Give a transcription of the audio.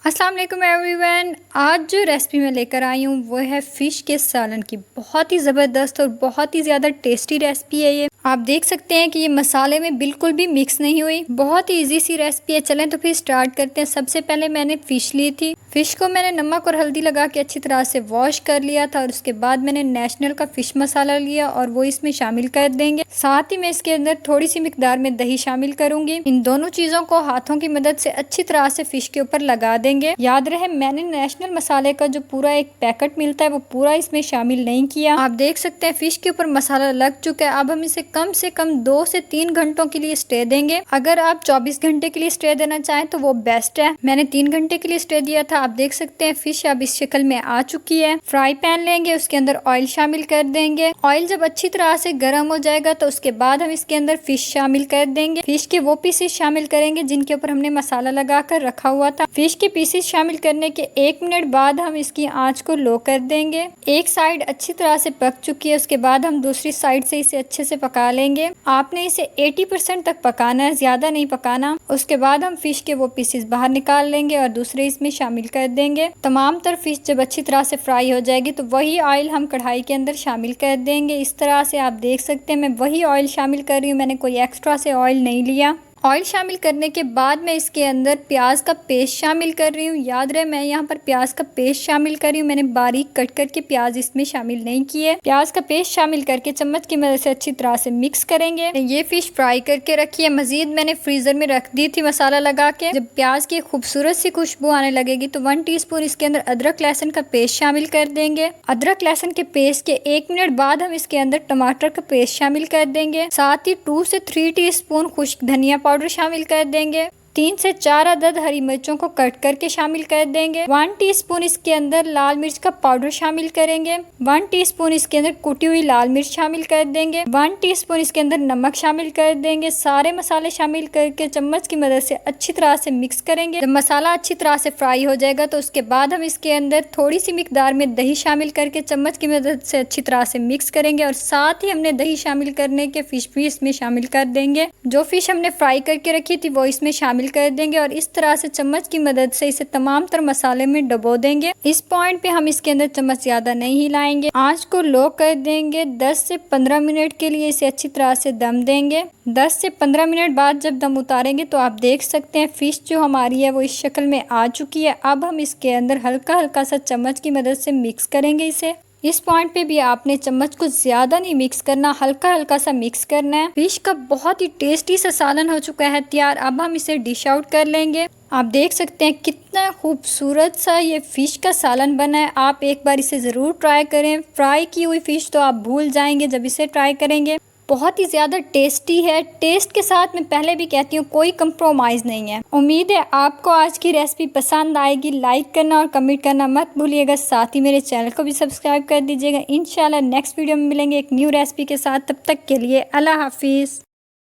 अस्सलाम वालेकुम एवरीवन। आज जो रेसिपी मैं लेकर आई हूँ वो है फ़िश के सालन की। बहुत ही ज़बरदस्त और बहुत ही ज़्यादा टेस्टी रेसिपी है ये। आप देख सकते हैं कि ये मसाले में बिल्कुल भी मिक्स नहीं हुई। बहुत ही इजी सी रेसिपी है। चलें तो फिर स्टार्ट करते हैं। सबसे पहले मैंने फ़िश ली थी। फ़िश को मैंने नमक और हल्दी लगा के अच्छी तरह से वॉश कर लिया था और उसके बाद मैंने नेशनल का फ़िश मसाला लिया और वो इसमें शामिल कर देंगे। साथ ही मैं इसके अंदर थोड़ी सी मिकदार में दही शामिल करूंगी। इन दोनों चीज़ों को हाथों की मदद से अच्छी तरह से फ़िश के ऊपर लगा देंगे। याद रहे मैंने नेशनल मसाले का जो पूरा एक पैकेट मिलता है वो पूरा इसमें शामिल नहीं किया। आप देख सकते हैं फ़िश के ऊपर मसाला लग चुका है। अब हम इसे कम से कम 2 से 3 घंटों के लिए स्टे देंगे। अगर आप 24 घंटे के लिए स्टे देना चाहें तो वो बेस्ट है। मैंने 3 घंटे के लिए स्टे दिया था। आप देख सकते हैं फ़िश अब इस शक्ल में आ चुकी है। फ्राई पैन लेंगे, उसके अंदर ऑयल शामिल कर देंगे। ऑयल जब अच्छी तरह से गर्म हो जाएगा तो उसके बाद हम इसके अंदर फ़िश शामिल कर देंगे। फ़िश के वो पीसेस शामिल करेंगे जिनके ऊपर हमने मसाला लगा कर रखा हुआ था। फ़िश के पीसेस शामिल करने के 1 मिनट बाद हम इसकी आंच को लो कर देंगे। एक साइड अच्छी तरह से पक चुकी है, उसके बाद हम दूसरी साइड से इसे अच्छे से पका लेंगे। आपने इसे 80% तक पकाना है, ज्यादा नहीं पकाना। उसके बाद हम फ़िश के वो पीसेस बाहर निकाल लेंगे और दूसरे इसमें शामिल कर देंगे। तमाम तर फ़िश जब अच्छी तरह से फ्राई हो जाएगी तो वही ऑयल हम कढ़ाई के अंदर शामिल कर देंगे। इस तरह से आप देख सकते हैं मैं वही ऑयल शामिल कर रही हूँ, मैंने कोई एक्स्ट्रा से ऑयल नहीं लिया। ऑयल शामिल करने के बाद मैं इसके अंदर प्याज का पेस्ट शामिल कर रही हूँ। याद रहे मैं यहाँ पर प्याज का पेस्ट शामिल कर रही हूँ, मैंने बारीक कट करके प्याज इसमें शामिल नहीं किए। प्याज का पेस्ट शामिल करके चम्मच की मदद से अच्छी तरह से मिक्स करेंगे। ये फिश फ्राई करके रखी है, मजीद मैंने फ्रीजर में रख दी थी मसाला लगा के। जब प्याज की खूबसूरत सी खुशबू आने लगेगी तो 1 टीस्पून इसके अंदर अदरक लहसुन का पेस्ट शामिल कर देंगे। अदरक लहसुन के पेस्ट के 1 मिनट बाद हम इसके अंदर टमाटर का पेस्ट शामिल कर देंगे। साथ ही 2 से 3 टीस्पून खुश्क धनिया पाउडर शामिल कर देंगे। 3 से 4 अदद हरी मिर्चों को कट करके शामिल कर देंगे। 1 टीस्पून इसके अंदर लाल मिर्च का पाउडर शामिल करेंगे। 1 टीस्पून इसके अंदर कुटी हुई लाल मिर्च शामिल कर देंगे। 1 टीस्पून इसके अंदर नमक शामिल कर देंगे। सारे मसाले शामिल करके चम्मच की मदद से अच्छी तरह से मिक्स करेंगे। जब मसाला अच्छी तरह से फ्राई हो जाएगा तो उसके बाद हम इसके अंदर थोड़ी सी मिकदार में दही शामिल करके चम्मच की मदद से अच्छी तरह से मिक्स करेंगे और साथ ही हमने दही शामिल करने के फिश भी इसमें शामिल कर देंगे। जो फिश हमने फ्राई करके रखी थी वो इसमें शामिल कर देंगे और इस तरह से चम्मच की मदद से इसे तमाम तर मसाले में डबो देंगे। इस पॉइंट पे हम इसके अंदर चम्मच ज्यादा नहीं हिलाएंगे, आंच को लो कर देंगे। 10 से 15 मिनट के लिए इसे अच्छी तरह से दम देंगे। 10 से 15 मिनट बाद जब दम उतारेंगे तो आप देख सकते हैं फिश जो हमारी है वो इस शक्ल में आ चुकी है। अब हम इसके अंदर हल्का हल्का सा चम्मच की मदद से मिक्स करेंगे इसे। इस पॉइंट पे भी आपने चम्मच को ज्यादा नहीं मिक्स करना, हल्का हल्का सा मिक्स करना है। फिश का बहुत ही टेस्टी सा सालन हो चुका है तैयार। अब हम इसे डिश आउट कर लेंगे। आप देख सकते हैं कितना खूबसूरत सा ये फिश का सालन बना है। आप एक बार इसे ज़रूर ट्राई करें। फ्राई की हुई फिश तो आप भूल जाएंगे जब इसे ट्राई करेंगे। बहुत ही ज़्यादा टेस्टी है। टेस्ट के साथ मैं पहले भी कहती हूँ कोई कंप्रोमाइज़ नहीं है। उम्मीद है आपको आज की रेसिपी पसंद आएगी। लाइक करना और कमेंट करना मत भूलिएगा। साथ ही मेरे चैनल को भी सब्सक्राइब कर दीजिएगा। इंशाल्लाह नेक्स्ट वीडियो में मिलेंगे एक न्यू रेसिपी के साथ। तब तक के लिए अल्लाह हाफिज़।